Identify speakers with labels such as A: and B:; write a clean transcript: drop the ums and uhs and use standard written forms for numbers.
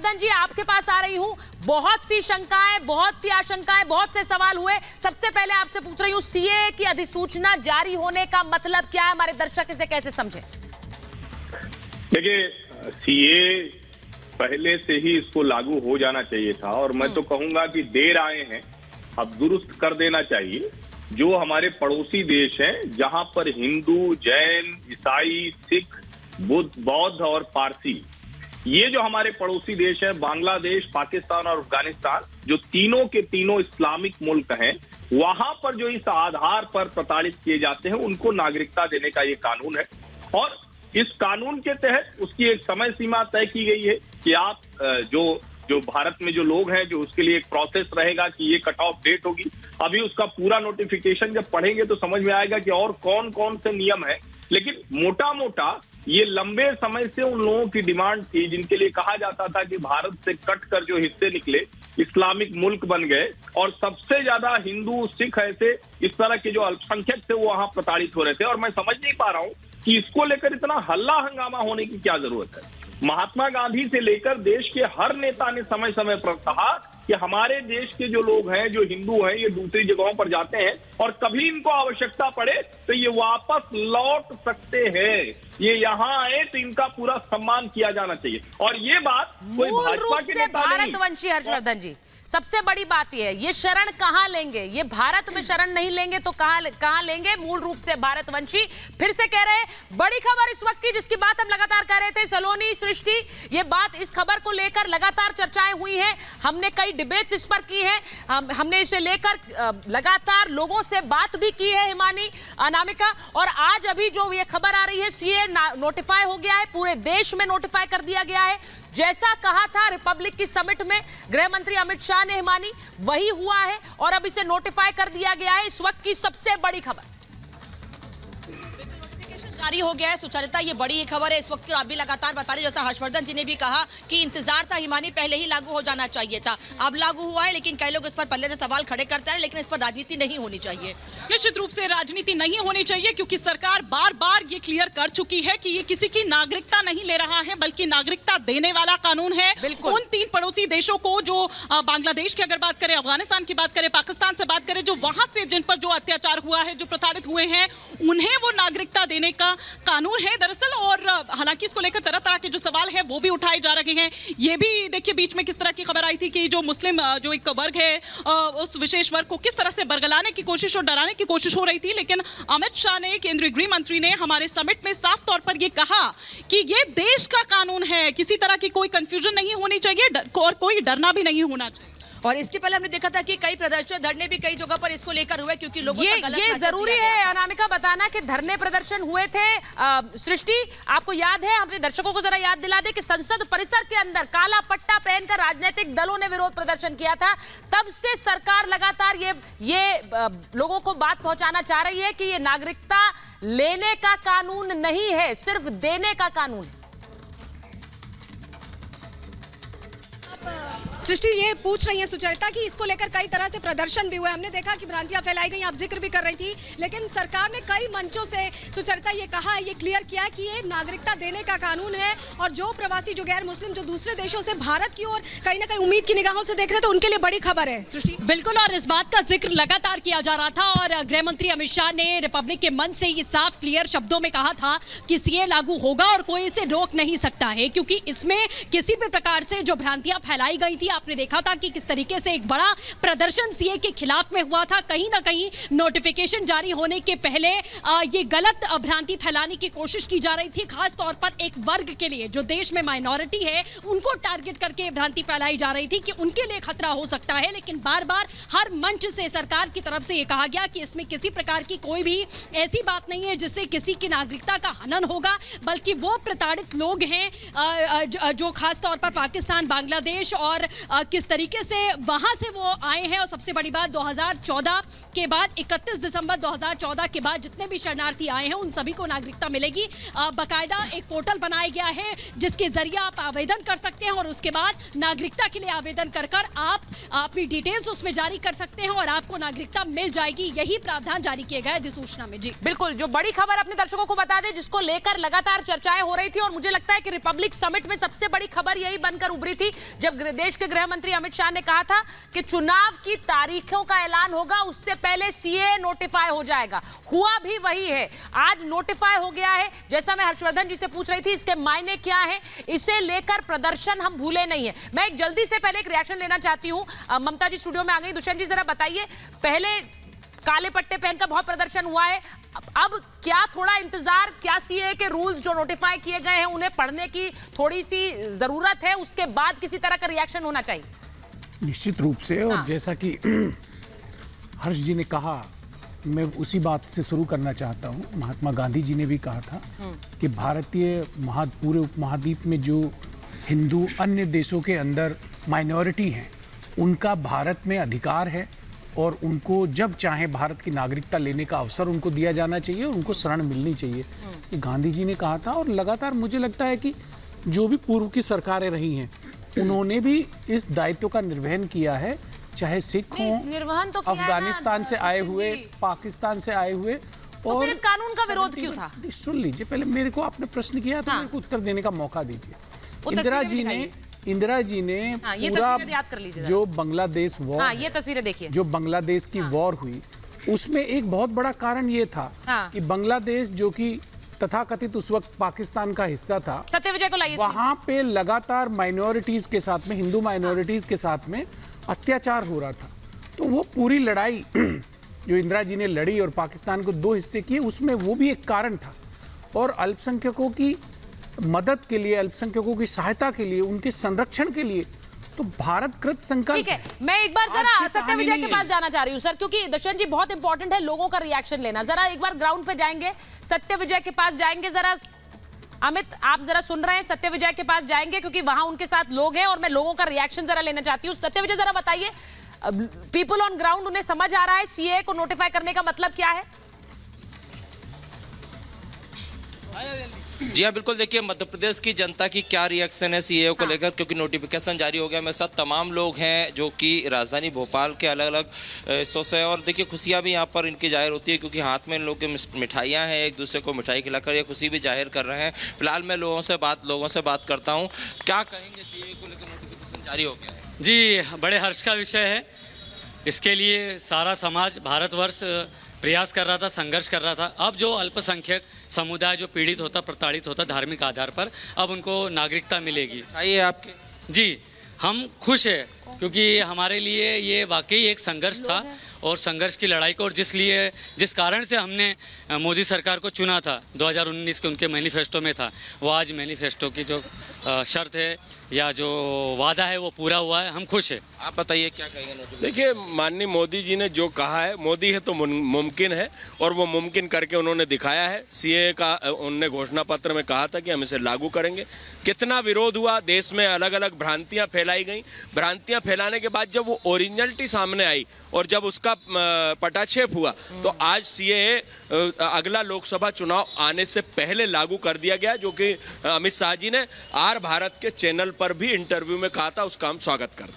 A: हर्षवर्धन जी, आपके पास आ रही हूं। बहुत सी शंकाएं, बहुत सी आशंकाएं, बहुत से सवाल हुए। सबसे पहले आपसे पूछ रही हूं, सीए की अधिसूचना जारी होने का मतलब क्या है? हमारे दर्शक इसे कैसे समझे?
B: देखिए, सीए पहले से ही इसको लागू हो जाना चाहिए था, और मैं तो कहूंगा कि देर आए हैं, अब दुरुस्त कर देना चाहिए। जो हमारे पड़ोसी देश हैं, जहां पर हिंदू, जैन, ईसाई, सिख, बुद्ध, बौद्ध और पारसी, ये जो हमारे पड़ोसी देश हैं, बांग्लादेश, पाकिस्तान और अफगानिस्तान, जो तीनों के तीनों इस्लामिक मुल्क हैं, वहां पर जो इस आधार पर प्रताड़ित किए जाते हैं, उनको नागरिकता देने का ये कानून है। और इस कानून के तहत उसकी एक समय सीमा तय की गई है कि आप जो भारत में जो लोग हैं, जो उसके लिए एक प्रोसेस रहेगा कि ये कट ऑफ डेट होगी। अभी उसका पूरा नोटिफिकेशन जब पढ़ेंगे तो समझ में आएगा कि और कौन कौन से नियम है। लेकिन मोटा मोटा ये लंबे समय से उन लोगों की डिमांड थी, जिनके लिए कहा जाता था कि भारत से कट कर जो हिस्से निकले, इस्लामिक मुल्क बन गए, और सबसे ज्यादा हिंदू, सिख, ऐसे इस तरह के जो अल्पसंख्यक थे वो वहां प्रताड़ित हो रहे थे। और मैं समझ नहीं पा रहा हूं कि इसको लेकर इतना हल्ला हंगामा होने की क्या जरूरत है। महात्मा गांधी से लेकर देश के हर नेता ने समय समय पर कहा कि हमारे देश के जो लोग हैं, जो हिंदू हैं, ये दूसरी जगहों पर जाते हैं और कभी इनको आवश्यकता पड़े तो ये वापस लौट सकते हैं, ये यहाँ आए तो इनका पूरा सम्मान किया जाना चाहिए। और ये बात कोई भाजपा के नेता नहीं।
A: भारतवंशी हर्षवर्धन जी, सबसे बड़ी बात यह है, ये शरण कहां लेंगे? ये भारत में शरण नहीं लेंगे तो कहां लेंगे? मूल रूप से भारतवंशी फिर से कह रहे हैं। बड़ी खबर इस वक्त की, जिसकी बात हम लगातार कर रहे थे, सलोनी सृष्टि, ये बात, इस खबर को लेकर लगातार चर्चाएं हुई हैं। हमने कई डिबेट्स इस पर की है, हमने इसे लेकर लगातार लोगों से बात भी की है, हिमानी, अनामिका। और आज अभी जो ये खबर आ रही है, सीए नोटिफाई हो गया है, पूरे देश में नोटिफाई कर दिया गया है। जैसा कहा था रिपब्लिक की समिट में गृह मंत्री अमित शाह ने, हिमानी, वही हुआ है और अब इसे नोटिफाई कर दिया गया है। इस वक्त की सबसे बड़ी खबर
C: जारी हो गया है। सुचरिता, ये बड़ी खबर है इस वक्त की, और आप भी लगातार बता रहे, जैसा हर्षवर्धन जी ने भी कहा कि इंतजार था, हिमानी, पहले ही लागू हो जाना चाहिए था, अब लागू हुआ है। लेकिन कई लोग इस पर पल्ले से सवाल खड़े करते हैं, लेकिन इस पर राजनीति नहीं होनी चाहिए।
D: निश्चित रूप से राजनीति नहीं होनी चाहिए, क्योंकि सरकार बार बार ये क्लियर कर चुकी है कि ये किसी की नागरिकता नहीं ले रहा है, बल्कि नागरिकता देने वाला कानून है। उन 3 पड़ोसी देशों को, जो बांग्लादेश की अगर बात करें, अफगानिस्तान की बात करें, पाकिस्तान से बात करें, जो वहां से जिन पर जो अत्याचार हुआ है, जो प्रताड़ित हुए हैं, उन्हें वो नागरिकता देने का कानून है दरअसल। और हालांकि इसको लेकर तरह तरह के जो सवाल है वो भी उठाए जा रहे हैं। ये भी देखिए, बीच में किस तरह की खबर आई थी कि जो मुस्लिम जो एक वर्ग है, उस विशेष वर्ग को किस तरह से बरगलाने की कोशिश और डराने की कोशिश हो रही थी। लेकिन अमित शाह ने, केंद्रीय गृह मंत्री ने, हमारे समिट में साफ तौर पर यह कहा कि ये देश का कानून है, किसी तरह की कोई कंफ्यूजन नहीं होनी चाहिए और कोई डरना भी नहीं होना चाहिए।
C: और इसके पहले हमने देखा था कि कई प्रदर्शन, धरने भी कई जगह पर इसको लेकर हुए, क्योंकि लोगों का गलत
A: ये जरूरी है अनामिका बताना कि धरने प्रदर्शन हुए थे। सृष्टि, आपको याद है, हमने दर्शकों को जरा याद दिला दे कि संसद परिसर के अंदर काला पट्टा पहनकर राजनीतिक दलों ने विरोध प्रदर्शन किया था। तब से सरकार लगातार ये लोगों को बात पहुंचाना चाह रही है कि ये नागरिकता लेने का कानून नहीं है, सिर्फ देने का कानून है।
E: सृष्टि, ये पूछ रही है सुचरिता कि इसको लेकर कई तरह से प्रदर्शन भी हुए, हमने देखा कि भ्रांतियां फैलाई गई, आप जिक्र भी कर रही थी, लेकिन सरकार ने कई मंचों से, सुचरिता, ये कहा है, ये क्लियर किया है कि ये नागरिकता देने का कानून है, और जो प्रवासी, जो गैर मुस्लिम, जो दूसरे देशों से भारत की ओर कहीं ना कहीं उम्मीद की निगाहों से देख रहे थे, उनके लिए बड़ी खबर है। सृष्टि,
F: बिल्कुल, और इस बात का जिक्र लगातार किया जा रहा था, और गृह मंत्री अमित शाह ने रिपब्लिक के मंच से ये साफ क्लियर शब्दों में कहा था कि सीए लागू होगा और कोई इसे रोक नहीं सकता है, क्योंकि इसमें किसी भी प्रकार से जो भ्रांतियां फैलाई गई थी, आपने देखा था कि किस तरीके से एक बड़ा प्रदर्शन सीए के खिलाफ में हुआ था। कहीं ना कहीं नोटिफिकेशन जारी होने के पहले ये गलत भ्रांति फैलाने की कोशिश की जा रही थी, खास तौर पर एक वर्ग के लिए जो देश में माइनॉरिटी है, उनको टारगेट करके भ्रांति फैलाई जा रही थी कि उनके लिए खतरा हो सकता है। लेकिन बार बार हर मंच से सरकार की तरफ से ये कहा गया कि इसमें किसी प्रकार की कोई भी ऐसी बात नहीं है जिससे किसी की नागरिकता का हनन होगा, बल्कि वो प्रताड़ित लोग हैं जो खास तौर पर पाकिस्तान, बांग्लादेश और किस तरीके से वहां से वो आए हैं। और सबसे बड़ी बात 2014 के बाद 31 दिसंबर 2014 के बाद जितने भी शरणार्थी आए हैं उन सभी को नागरिकता मिलेगी। बाकायदा एक पोर्टल बनाया गया है जिसके जरिए आप आवेदन कर सकते हैं और उसके बाद नागरिकता के लिए आवेदन कर आप अपनी डिटेल्स उसमें जारी कर सकते हैं और आपको नागरिकता मिल जाएगी। यही प्रावधान जारी किए गए अधिसूचना में। जी
A: बिल्कुल, जो बड़ी खबर अपने दर्शकों को बता दें जिसको लेकर लगातार चर्चाएं हो रही थी और मुझे लगता है कि रिपब्लिक समिट में सबसे बड़ी खबर यही बनकर उभरी थी जब देश के गृह मंत्री अमित शाह ने कहा था कि चुनाव की तारीखों का ऐलान होगा उससे पहले सीए नोटिफाई हो जाएगा। हुआ भी वही है, आज नोटिफाई हो गया है। जैसा मैं हर्षवर्धन जी से पूछ रही थी इसके मायने क्या है, इसे लेकर प्रदर्शन हम भूले नहीं है। मैं एक जल्दी से पहले एक रिएक्शन लेना चाहती हूं। ममता जी स्टूडियो में आ गई। दुष्यंत जी जरा बताइए, पहले काले पट्टे पहनकर बहुत प्रदर्शन हुआ है, अब क्या थोड़ा इंतजार, क्या सीए के रूल्स जो नोटिफाई किए गए हैं उन्हें पढ़ने की थोड़ी सी जरूरत है, उसके बाद किसी तरह का रिएक्शन होना चाहिए?
G: निश्चित रूप से। और जैसा कि हर्ष जी ने कहा, मैं उसी बात से शुरू करना चाहता हूं। महात्मा गांधी जी ने भी कहा था कि भारतीय पूरे उपमहाद्वीप में जो हिंदू अन्य देशों के अंदर माइनॉरिटी हैं उनका भारत में अधिकार है और उनको जब चाहे भारत की नागरिकता लेने का अवसर उनको दिया जाना चाहिए और उनको शरण मिलनी चाहिए। ये गांधी जी ने कहा था और लगातार मुझे लगता है कि जो भी पूर्व की सरकारें रही हैं उन्होंने भी इस दायित्व का निर्वहन किया है, चाहे सिख हों,
A: निर्वहन तो
G: अफगानिस्तान से आए हुए, पाकिस्तान से आए हुए।
A: तो फिर इस कानून का विरोध क्यों था?
G: सुन लीजिए, पहले मेरे को आपने प्रश्न किया तो मेरे को उत्तर देने का मौका दीजिए। इंदिरा जी ने पूरा
A: याद कर लीजिए
G: जो बांग्लादेश वॉर,
A: ये तस्वीरें देखिए,
G: जो बांग्लादेश की वॉर हुई उसमें एक बहुत बड़ा कारण ये था कि बांग्लादेश जो कि तथाकथित उस वक्त पाकिस्तान का हिस्सा था,
A: सत्यविजय को लाइए,
G: वहां पे लगातार माइनॉरिटीज के साथ में, हिंदू माइनॉरिटीज के साथ में अत्याचार हो रहा था। तो वो पूरी लड़ाई जो इंदिरा जी ने लड़ी और पाकिस्तान को दो हिस्से किए, उसमें वो भी एक कारण था। और अल्पसंख्यकों की मदद के लिए, अल्पसंख्यकों की सहायता के लिए, उनके संरक्षण के लिए तो भारत कृत संकल्प।
A: ठीक है, मैं एक बार जरा सत्यविजय के पास जाना चाह रही हूँ सर, क्योंकि दुष्यंत जी बहुत इंपॉर्टेंट है लोगों का रिएक्शन लेना। जरा एक बार ग्राउंड पे जाएंगे, सत्यविजय के पास जाएंगे। जरा अमित, आप जरा सुन रहे हैं, सत्यविजय के पास जाएंगे क्योंकि वहां उनके साथ लोग हैं और मैं लोगों का रिएक्शन जरा लेना चाहती हूँ। सत्यविजय जरा बताइए, पीपल ऑन ग्राउंड, उन्हें समझ आ रहा है सीए को नोटिफाई करने का मतलब क्या है?
H: जी हाँ, बिल्कुल। देखिए, मध्य प्रदेश की जनता की क्या रिएक्शन है सीए को लेकर, क्योंकि नोटिफिकेशन जारी हो गया। मेरे साथ तमाम लोग हैं जो कि राजधानी भोपाल के अलग अलग हिस्सों से, और देखिए खुशियाँ भी यहाँ पर इनकी जाहिर होती है क्योंकि हाथ में इन लोगों की मिठाइयाँ हैं, एक दूसरे को मिठाई खिलाकर ये खुशी भी जाहिर कर रहे हैं। फिलहाल मैं लोगों से बात करता हूँ। क्या कहेंगे, सीए को लेकर नोटिफिकेशन जारी हो गया है?
I: जी, बड़े हर्ष का विषय है। इसके लिए सारा समाज, भारतवर्ष प्रयास कर रहा था, संघर्ष कर रहा था। अब जो अल्पसंख्यक समुदाय जो पीड़ित होता, प्रताड़ित होता धार्मिक आधार पर, अब उनको नागरिकता मिलेगी।
H: आइए आपके।
I: जी, हम खुश हैं क्योंकि हमारे लिए ये वाकई एक संघर्ष था और संघर्ष की लड़ाई को, और जिस कारण से हमने मोदी सरकार को चुना था 2019 के उनके मैनिफेस्टो में था, वो आज मैनिफेस्टो की जो शर्त है या जो वादा है वो पूरा हुआ है। हम खुश हैं।
H: आप बताइए क्या कहेंगे?
J: देखिए, माननीय मोदी जी ने जो कहा है, मोदी है तो मुमकिन है और वो मुमकिन करके उन्होंने दिखाया है। सीए का उन्होंने घोषणा पत्र में कहा था कि हम इसे लागू करेंगे। कितना विरोध हुआ, देश में अलग अलग भ्रांतियां फैलाई गई। भ्रांतियां फैलाने के बाद जब वो ओरिजिनलिटी सामने आई और जब उसका पटाक्षेप हुआ तो आज सीए अगला लोकसभा चुनाव आने से पहले लागू कर दिया गया, जो कि अमित शाह जी ने आर भारत के चैनल पर भी इंटरव्यू में कहा था। उसका हम स्वागत करते हैं।